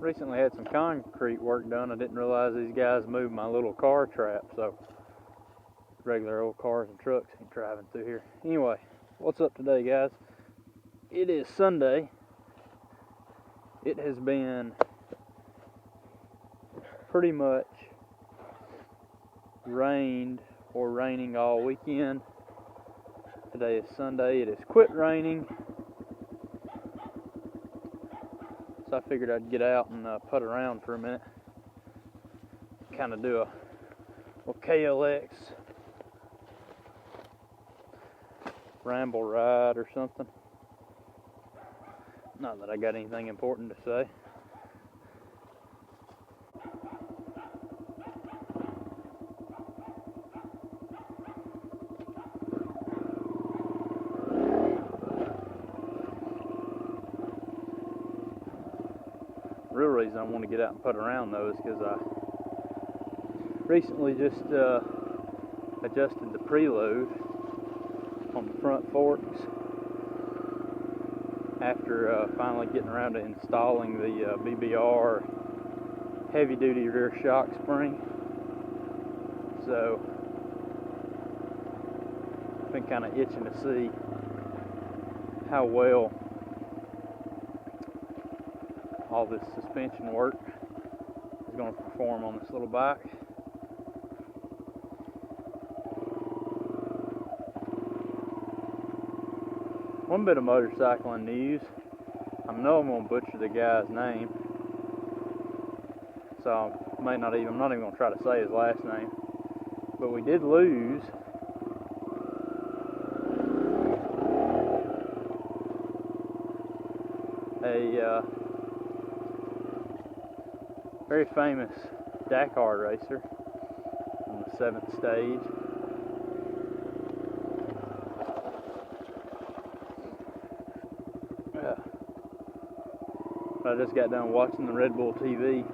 recently had some concrete work done. I didn't realize these guys moved my little car trap, so regular old cars and trucks ain't driving through here. Anyway, what's up today, guys? It is Sunday. It has been pretty much rained or raining all weekend. Today is Sunday. It has quit raining. So I figured I'd get out and putt around for a minute. Kind of do a KLX Ramble ride or something. Not that I got anything important to say. Real reason I want to get out and putt around though is because I recently just adjusted the preload on the front forks after finally getting around to installing the BBR heavy duty rear shock spring. So I've been kind of itching to see how well all this suspension work is going to perform on this little bike. One bit of motorcycling news. I know I'm going to butcher the guy's name, so I'm not even going to try to say his last name. But we did lose a very famous Dakar racer on the 7th stage. I just got done watching the Red Bull TV.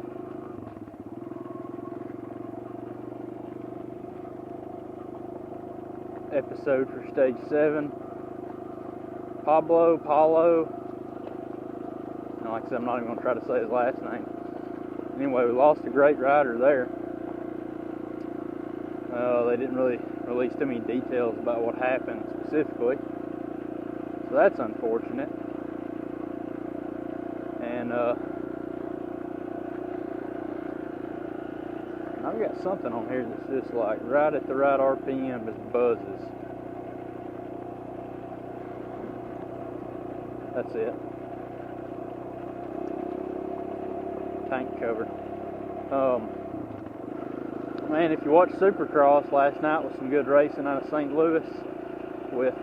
Episode for stage 7. Paulo. And like I said, I'm not even going to try to say his last name. Anyway, we lost a great rider there. They didn't really release too many details about what happened specifically, so that's unfortunate. And I've got something on here that's just like right at the right RPM, just buzzes. That's it. Tank cover. Man, if you watched Supercross last night with some good racing out of St. Louis with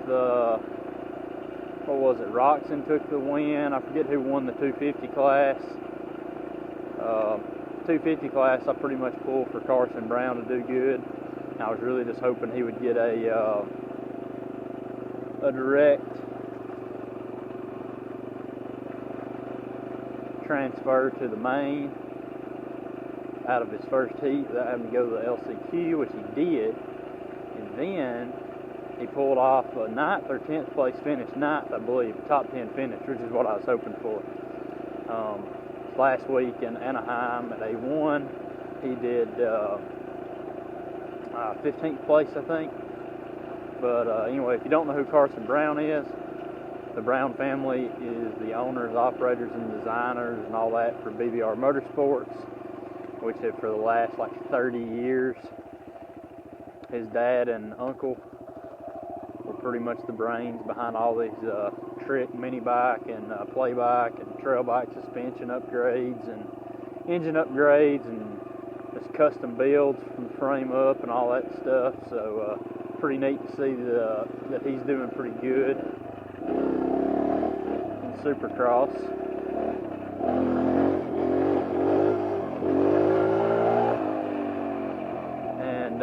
what was it, Roxon took the win. I forget who won the 250 class. 250 class I pretty much pulled for Carson Brown to do good. I was really just hoping he would get a direct transfer to the main out of his first heat without having to go to the LCQ, which he did. And then he pulled off a 9th or 10th place finish, 9th I believe, a top 10 finish, which is what I was hoping for. Last week in Anaheim at A1, he did 15th place, I think. But anyway, if you don't know who Carson Brown is, the Brown family is the owners, operators, and designers and all that for BBR Motorsports, which have for the last like 30 years, his dad and uncle were pretty much the brains behind all these trick mini bike and play bike and trail bike suspension upgrades and engine upgrades and just custom builds from frame up and all that stuff. So pretty neat to see that he's doing pretty good in Supercross. And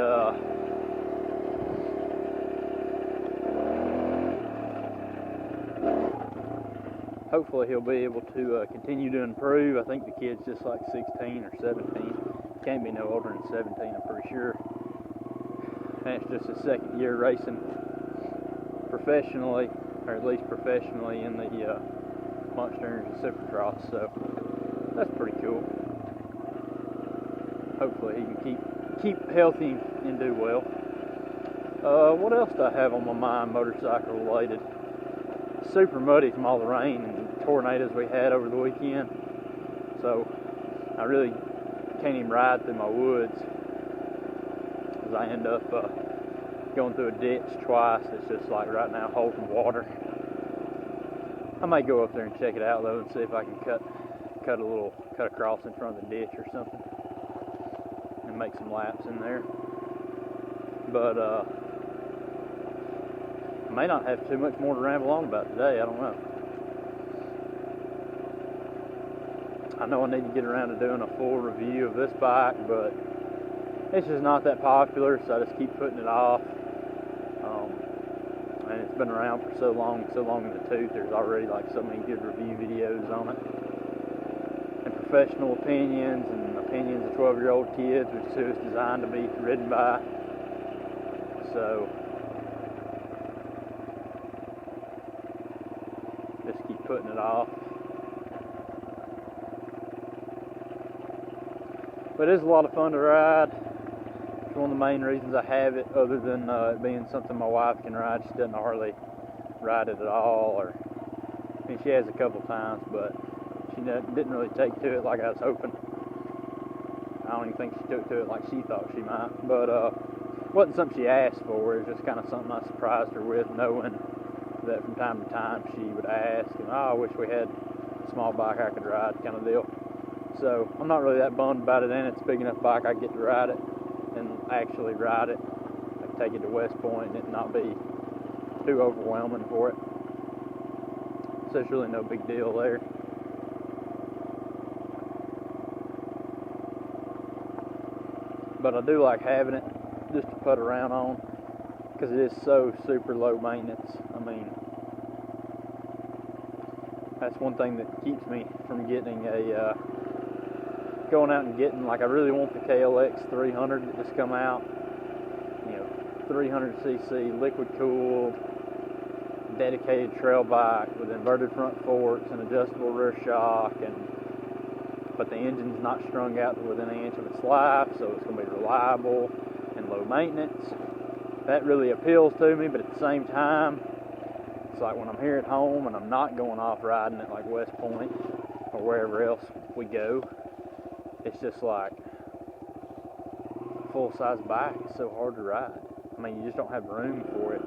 hopefully he'll be able to continue to improve. I think the kid's just like 16 or 17. Can't be no older than 17, I'm pretty sure. And it's just his second year racing professionally, or at least professionally in the Monster Energy Supercross. So that's pretty cool. Hopefully he can keep healthy and do well. What else do I have on my mind motorcycle related? Super muddy from all the rain and tornadoes we had over the weekend. So I really can't even ride through my woods, because I end up going through a ditch twice. It's just like right now holding water. I might go up there and check it out though and see if I can cut across in front of the ditch or something and make some laps in there. But I may not have too much more to ramble on about today. I don't know. I know I need to get around to doing a full review of this bike, but it's just not that popular, so I just keep putting it off. And it's been around for so long in the tooth. There's already like so many good review videos on it, and professional opinions and opinions of 12-year-old kids, which is who it's designed to be ridden by. So just keep putting it off. But it is a lot of fun to ride. It's one of the main reasons I have it, other than it being something my wife can ride. She doesn't hardly ride it at all, or I mean, she has a couple times, but she didn't really take to it like I was hoping. I don't even think she took to it like she thought she might. But wasn't something she asked for. It was just kind of something I surprised her with, knowing that from time to time she would ask, and I wish we had a small bike I could ride, kind of deal. So I'm not really that bummed about it, and it's a big enough bike I get to ride it and actually ride it. I can take it to West Point and it not be too overwhelming for it. So there's really no big deal there. But I do like having it just to put around on, because it is so super low maintenance. I mean, that's one thing that keeps me from getting going out and getting, like, I really want the KLX140 that just come out, 300cc liquid cooled dedicated trail bike with inverted front forks and adjustable rear shock, but the engine's not strung out to within an inch of its life, so it's going to be reliable and low maintenance. That really appeals to me, but at the same time, it's like when I'm here at home and I'm not going off riding at like West Point or wherever else we go, it's just like a full-size bike. It's so hard to ride. I mean, you just don't have room for it,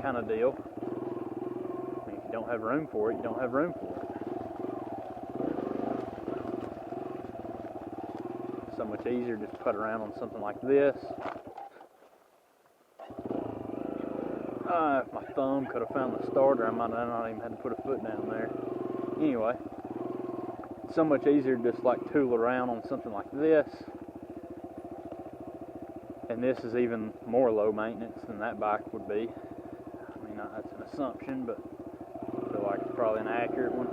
kind of deal. I mean, if you don't have room for it, you don't have room for it. So much easier just to put around on something like this. If my thumb could have found the starter, I might have not even had to put a foot down there. Anyway, it's so much easier to just like tool around on something like this. And this is even more low maintenance than that bike would be. I mean, that's an assumption, but I feel like it's probably an accurate one.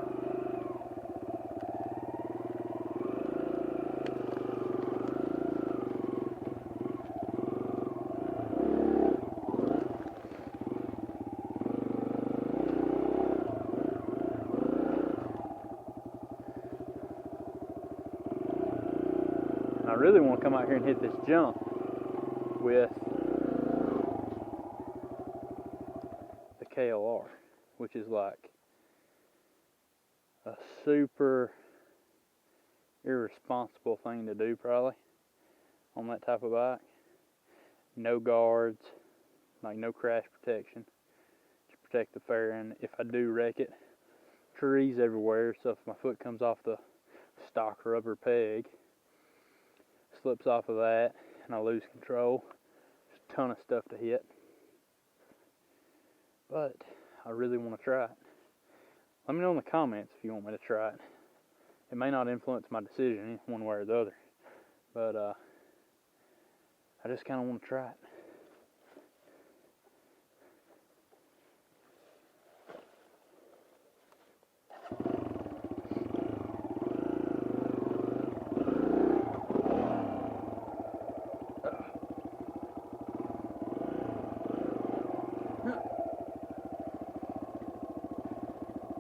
I really want to come out here and hit this jump with the KLR, which is like a super irresponsible thing to do probably on that type of bike. No guards, like no crash protection to protect the fairing if I do wreck it. Trees everywhere, so if my foot comes off the stock rubber peg, slips off of that, and I lose control. There's a ton of stuff to hit. But I really want to try it. Let me know in the comments if you want me to try it. It may not influence my decision one way or the other, but I just kind of want to try it.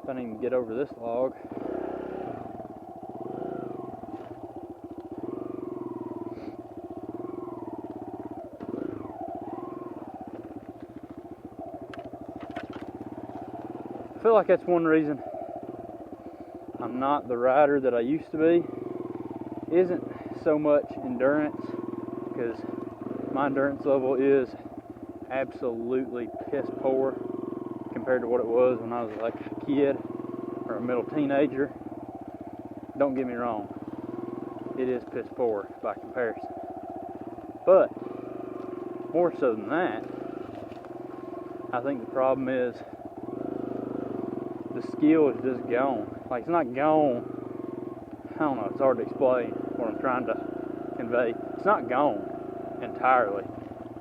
If I didn't even get over this log. feel like that's one reason I'm not the rider that I used to be. Isn't so much endurance, because my endurance level is absolutely piss poor compared to what it was when I was like a kid or a middle teenager. Don't get me wrong, it is piss poor by comparison. But more so than that, I think the problem is the skill is just gone. Like, it's not gone. I don't know, it's hard to explain what I'm trying to convey. It's not gone entirely.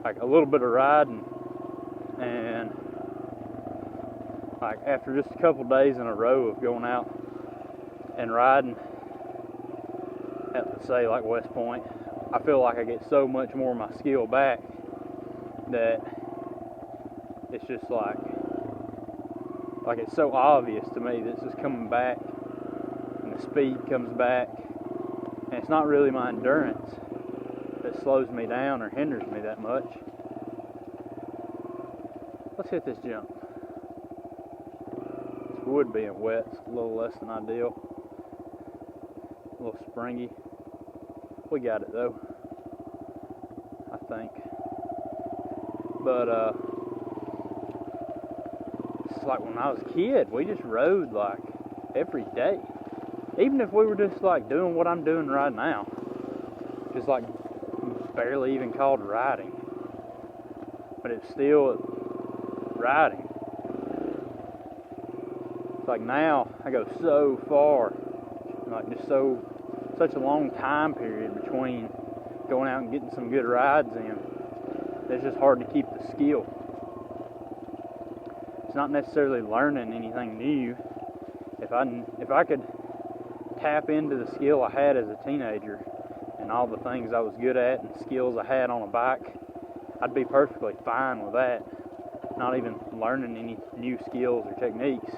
Like, a little bit of riding, and like after just a couple days in a row of going out and riding at, say, like West Point, I feel like I get so much more of my skill back that it's just like it's so obvious to me that it's just coming back, and the speed comes back, and it's not really my endurance that slows me down or hinders me that much. Let's hit this jump. This wood being wet, it's a little less than ideal. A little springy. We got it though, I think. But it's like when I was a kid, we just rode like every day. Even if we were just like doing what I'm doing right now, just like barely even called riding, but it's still riding. It's like now I go so far, like just such a long time period between going out and getting some good rides in. It's just hard to keep the skill. It's not necessarily learning anything new. If I could tap into the skill I had as a teenager and all the things I was good at and skills I had on a bike, I'd be perfectly fine with that. Not even learning any new skills or techniques.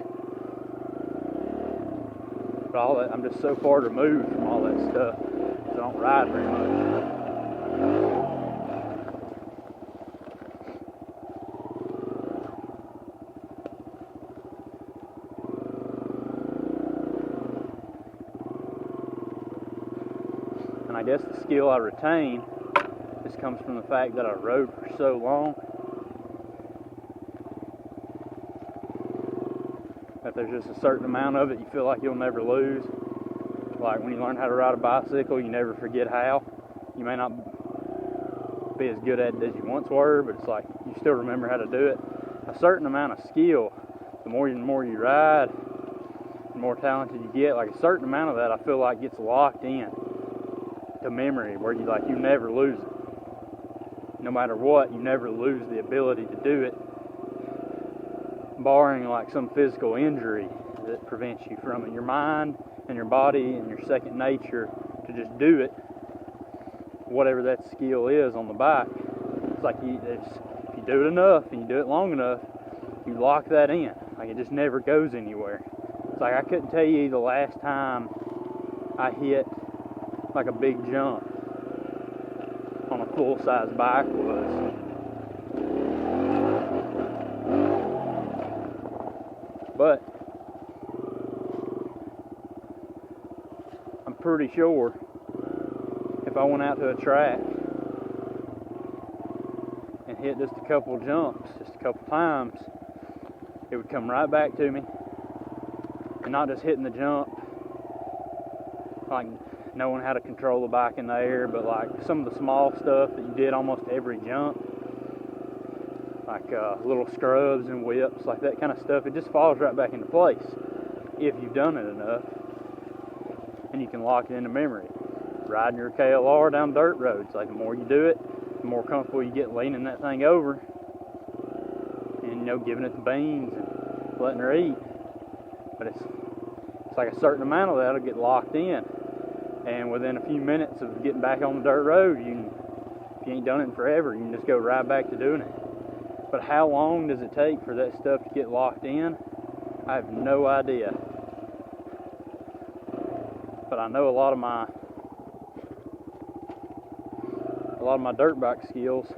But all that, I'm just so far removed from all that stuff, so I don't ride very much. And I guess the skill I retain just comes from the fact that I rode for so long that there's just a certain amount of it you feel like you'll never lose. Like when you learn how to ride a bicycle, you never forget how. You may not be as good at it as you once were, but it's like you still remember how to do it. A certain amount of skill, the more you ride, the more talented you get. Like a certain amount of that I feel like gets locked in to memory, where you never lose it. No matter what, you never lose the ability to do it, barring like some physical injury that prevents you from it. Your mind and your body and your second nature to just do it, whatever that skill is on the bike. It's like if you do it enough and you do it long enough, you lock that in. Like it just never goes anywhere. It's like I couldn't tell you the last time I hit like a big jump on a full-size bike was. But I'm pretty sure if I went out to a track and hit just a couple jumps, just a couple times, it would come right back to me. And not just hitting the jump, like knowing how to control the bike in the air, but like some of the small stuff that you did almost every jump, like little scrubs and whips, like that kind of stuff, it just falls right back into place if you've done it enough, and you can lock it into memory. Riding your KLR down dirt roads, like the more you do it, the more comfortable you get leaning that thing over and giving it the beans and letting her eat. But it's like a certain amount of that will get locked in, and within a few minutes of getting back on the dirt road, if you ain't done it in forever, you can just go right back to doing it. But how long does it take for that stuff to get locked in? I have no idea. But I know a lot of my dirt bike skills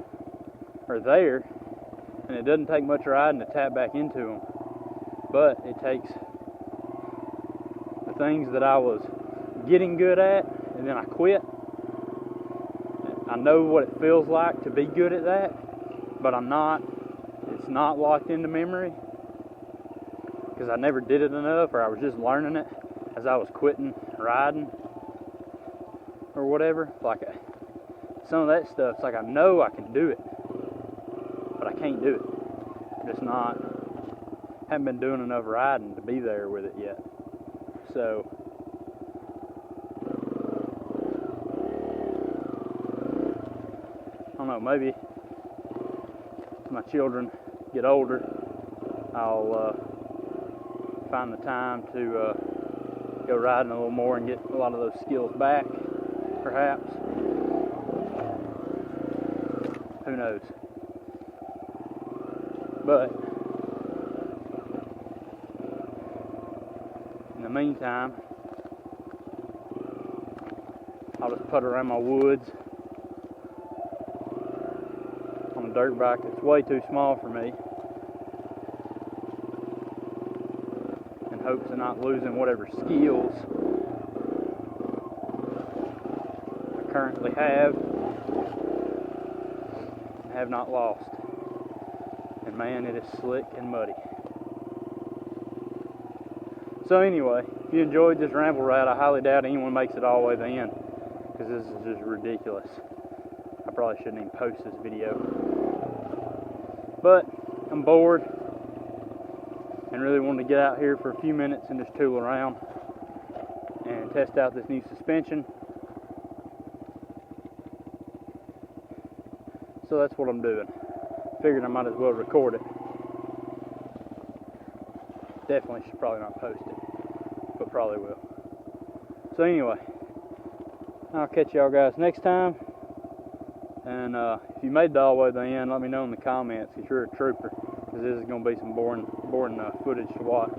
are there, and it doesn't take much riding to tap back into them. But it takes the things that I was getting good at, and then I quit. I know what it feels like to be good at that, but it's not locked into memory, because I never did it enough, or I was just learning it as I was quitting riding or whatever. Like some of that stuff, it's like I know I can do it, but I can't do it. Haven't been doing enough riding to be there with it yet. So I don't know, maybe as my children get older, I'll find the time to go riding a little more and get a lot of those skills back, perhaps. Who knows? But in the meantime, I'll just putt around my woods on a dirt bike that's way too small for me, in hopes of not losing whatever skills I currently have not lost. And man, it is slick and muddy. So anyway, if you enjoyed this ramble ride, I highly doubt anyone makes it all the way to the end, because this is just ridiculous. I probably shouldn't even post this video. But I'm bored and really wanted to get out here for a few minutes and just tool around and test out this new suspension. So that's what I'm doing. Figured I might as well record it. Definitely should probably not post it, but probably will. So anyway, I'll catch y'all guys next time. And if you made it all the way to the end, let me know in the comments, because you're a trooper, because this is going to be some boring footage to watch.